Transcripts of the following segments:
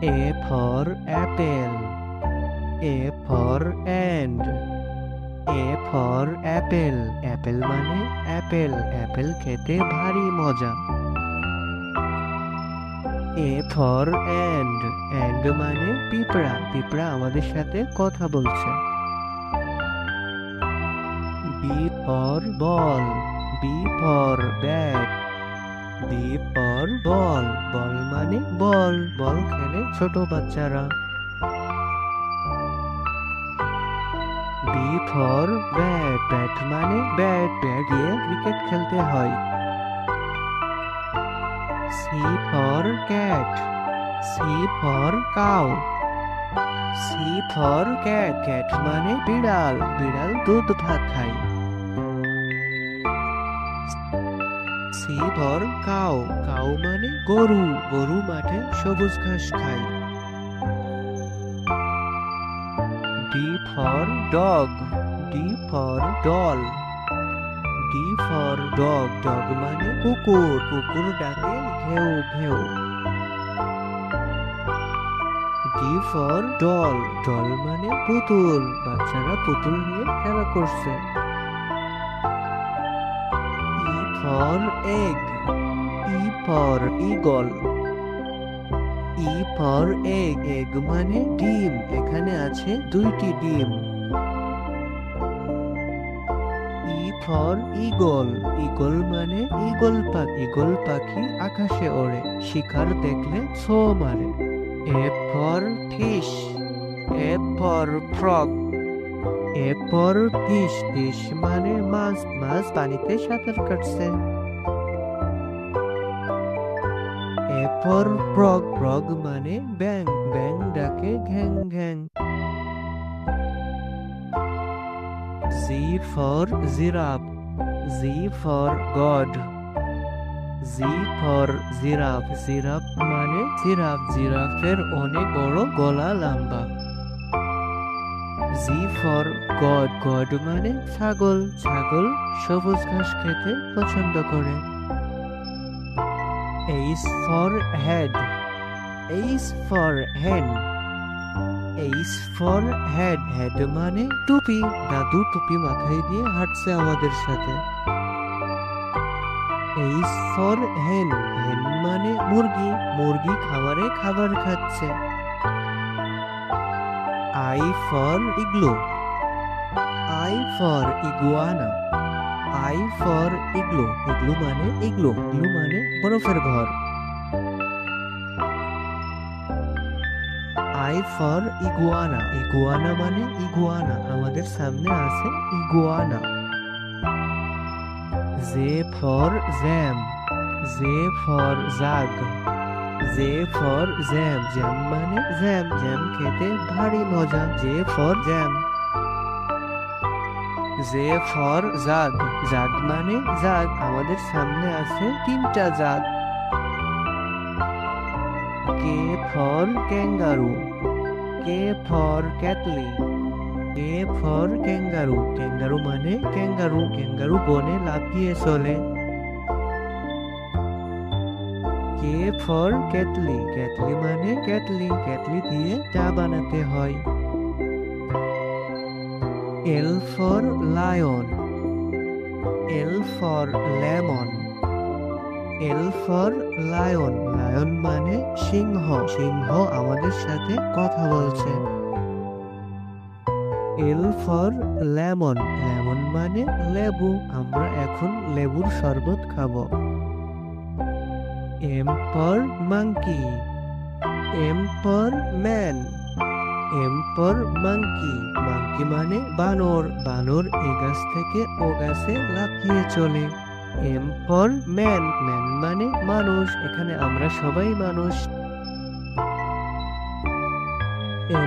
A for apple. A for and. A for apple. Apple মানে apple. Apple খেতে ভারী মজা। A for and. And মানে পিঁপড়া। পিঁপড়া আমাদের সাথে কথা বলছে। B for ball. B for bat. B for ball. Ball মানে বল। বল খেলে ছোট বাচ্চারা। B for bat. Bat মানে ব্যাট। ব্যাট দিয়ে ক্রিকেট খেলতে হয়। C for cat. C for cow. C for cat. Cat মানে বিড়াল। বিড়াল দুধ ভাত খায়। C for cow. Cow মানে গরু। গরু মাঠে সবুজ ঘাস খায়। D for dog. D for doll. D for dog. Dog মানে কুকুর। কুকুর ডাকে ঘেউ ঘেউ। D for doll. Doll মানে পুতুল। বাচ্চারা পুতুল নিয়ে খেলা করছে। E for egg. E for eagle. E for egg. Egg মানে ডিম। এখানে আছে 2টি ডিম। E for eagle. Eagle মানে ঈগল পাখি। ঈগল পাখি আকাশে ওড়ে। শিকার দেখলে ছো মারে। F for fish. F for frog. F for fish. Fish মানে মাছ। মাছ পানিতে সাঁতার কাটছে। F for frog. Frog মানে ব্যাঙ। ব্যাঙ ডাকে ঘ্যাং ঘ্যাং। Z for giraffe. Z for god. Z for giraffe. Giraffe মানে জিরাফ। জিরাফের অনেক বড় গলা লম্বা। G for god. God মানে ছাগল। ছাগল সবুজ ঘাস খেতে পছন্দ করে। H for head. H for hen. H for head. Head মানে টুপি। দাদু টুপি মাথায় দিয়ে হাঁটছে আমাদের সাথে। H for hen. Hen মানে মুরগি। মুরগি খামারে খাবার খাচ্ছে। I for igloo. I for iguana. I for igloo. Igloo মানে igloo. Igloo মানে বরফের ঘর। I for iguana. Iguana মানে iguana। আমাদের সামনে আছে iguana। J for jam. J for jug. J for jam. Jam মানে জ্যাম। জ্যাম খেতে ভারী মজা। J for jam. J for jug. Jug মানে জাগ। আমাদের সামনে আছে 3টা জাগ। K for kangaroo. K for kettle. K for kangaroo. Kangaroo মানে ক্যাঙ্গারু। ক্যাঙ্গারু বনে লাফিয়ে চলে। K for kettle. Kettle মানে কেটলি। কেটলি দিয়ে চা বানাতে হয়। L for lion. L for lemon. L for lion. Lion মানে সিংহ। সিংহ আমাদের সাথে কথা বলছে। L for lemon. lemon মানে লেবু। আমরা এখন লেবুর শরবত খাবো। M for monkey. M for man. M for monkey. Monkey মানে বানর। বানর এ গাছ থেকে ও গাছে লাফিয়ে চলে। M for man. Man মানে মানুষ। এখানে আমরা সবাই মানুষ।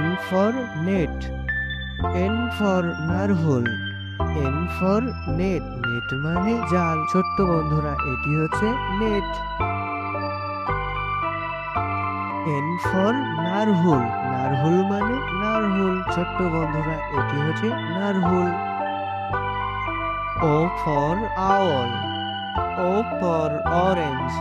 N for net. N for নারহোল। N for net. Net মানে জাল। ছোট্ট বন্ধুরা এটি হচ্ছে net. N for narwhal. Narwhal মানে নারহুল। ছোট্ট বন্ধুরা এটি হচ্ছে narwhal. O for owl. O for orange.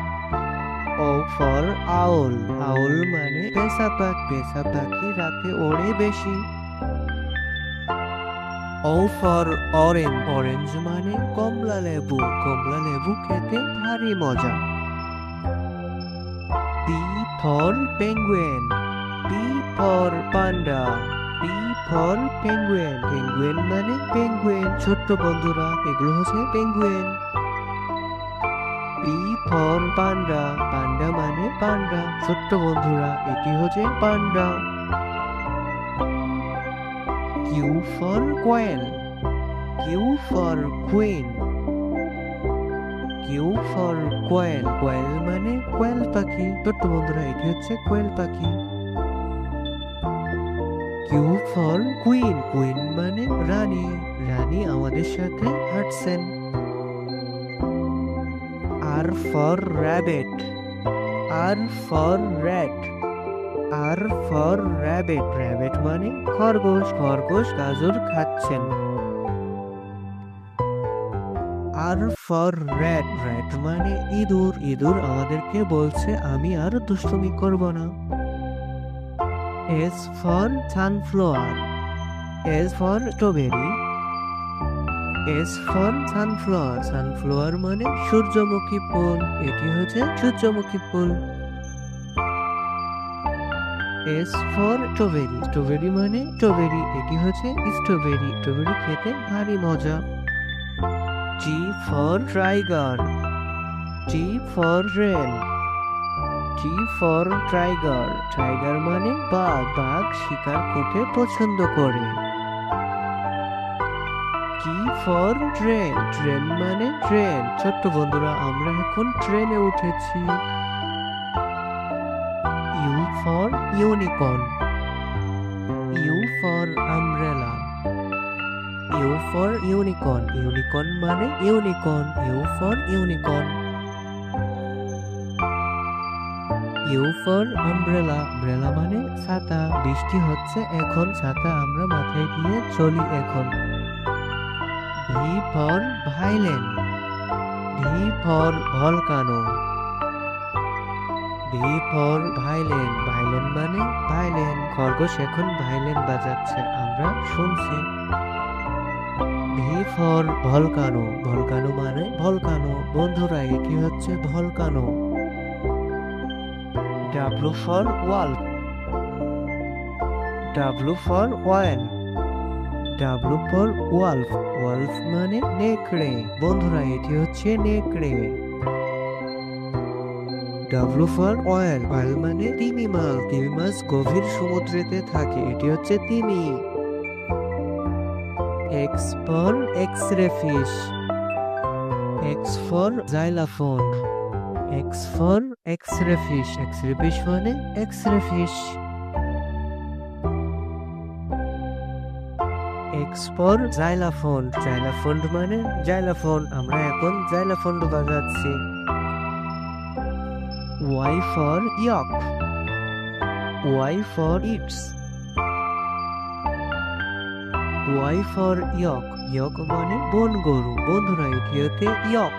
O O for owl, owl মানে পেঁচা পাখি, পেঁচা পাখি রাতে ওড়ে বেশি। ও ফর অরেঞ্জ, অরেঞ্জ মানে কমলা লেবু, কমলা লেবু খেতে ভারী মজা। P for penguin, P for panda, P for penguin, penguin মানে পেঙ্গুইন, ছোট্ট বন্ধুরা এগুলো হচ্ছে penguin. P for panda, panda মানে পান্ডা, ছোট্ট বন্ধুরা এটি হচ্ছে panda. Q for koel, Q for queen, Q for koel, koel মানে কোয়েল পাখি, ছোট্ট বন্ধুরা এটি হচ্ছে কোয়েল পাখি। কিউ ফর কুইন, কুইন মানে রানী, রানী আমাদের সাথে হাঁটছেন। R for rabbit, R for rat, R for rabbit, rabbit মানে খরগোশ, খরগোশ গাজর খাচ্ছেন। আর ফর র্যাট, র্যাট মানে ইঁদুর, ইঁদুর আমাদেরকে বলছে আমি আর দুষ্টুমি করব না। S for sunflower, S for strawberry, S for sunflower, sunflower মানে সূর্যমুখী ফুল, এটি হচ্ছে সূর্যমুখী ফুল। এস ফর স্ট্রবেরি, স্ট্রবেরি মানে স্ট্রবেরি, এটি হচ্ছে স্ট্রবেরি, স্ট্রবেরি খেতে ভারী মজা। T for tiger, T for rain, T for tiger, tiger মানে বাঘ, বাঘ শিকার করতে পছন্দ করে। টি ফর ট্রেন, ট্রেন মানে ট্রেন, ছোট্ট বন্ধুরা আমরা এখন ট্রেনে উঠেছি। U for unicorn, U for umbrella, you for unicorn, unicorn মানে unicorn, U for unicorn. U for umbrella, umbrella মানে ছাতা, বৃষ্টি হচ্ছে এখন, ছাতা আমরা মাথায় দিয়ে চলি এখন। V for violin, V for volcano, V for violin, violin মানে ভাইলেন, খরগোশ এখন ভাইলেন বাজাচ্ছে আমরা শুনছি। ভি ফর ভলকানো, ভলকানো মানে ভলকানো, বন্ধুরা এটি হচ্ছে volcano. W for wolf, W for wall, W for wolf, wolf মানে নেকড়ে, বন্ধুরা এটি হচ্ছে নেকড়ে। ডাব্লু ফর অয়েল, অয়েল মানে তিমি মাছ, তিমি মাছ গভীর সমুদ্রেতে থাকে, এটি হচ্ছে তিমি। X for X-ray fish, X for xylophone, X for X-ray fish, X-ray fish মানে X-ray fish. X for xylophone, xylophone মানে জাইলাফোন, আমরা এখন জাইলাফোন বাজাচ্ছি। Y for yak, Y for ইটস, ওয়াই ফর ইয়ক, ইয়ক মানে বন গরু, বন্ধুরা এটি হচ্ছে ইয়ক।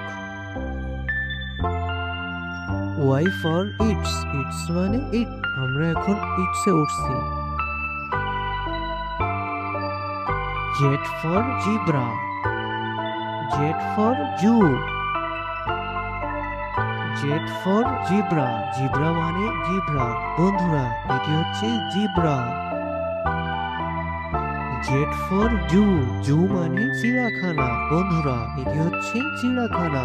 ওয়াই ফর ইটস, ইটস মানে ইট, আমরা এখন ইটসে উঠছি। Z for zebra, Z for zoo, Z for zebra, zebra মানে জিব্রা, বন্ধুরা এটি হচ্ছে জিব্রা। জেড ফর জু, জু মানে চিড়িয়াখানা, বন্ধুরা এটি হচ্ছে চিড়িয়াখানা।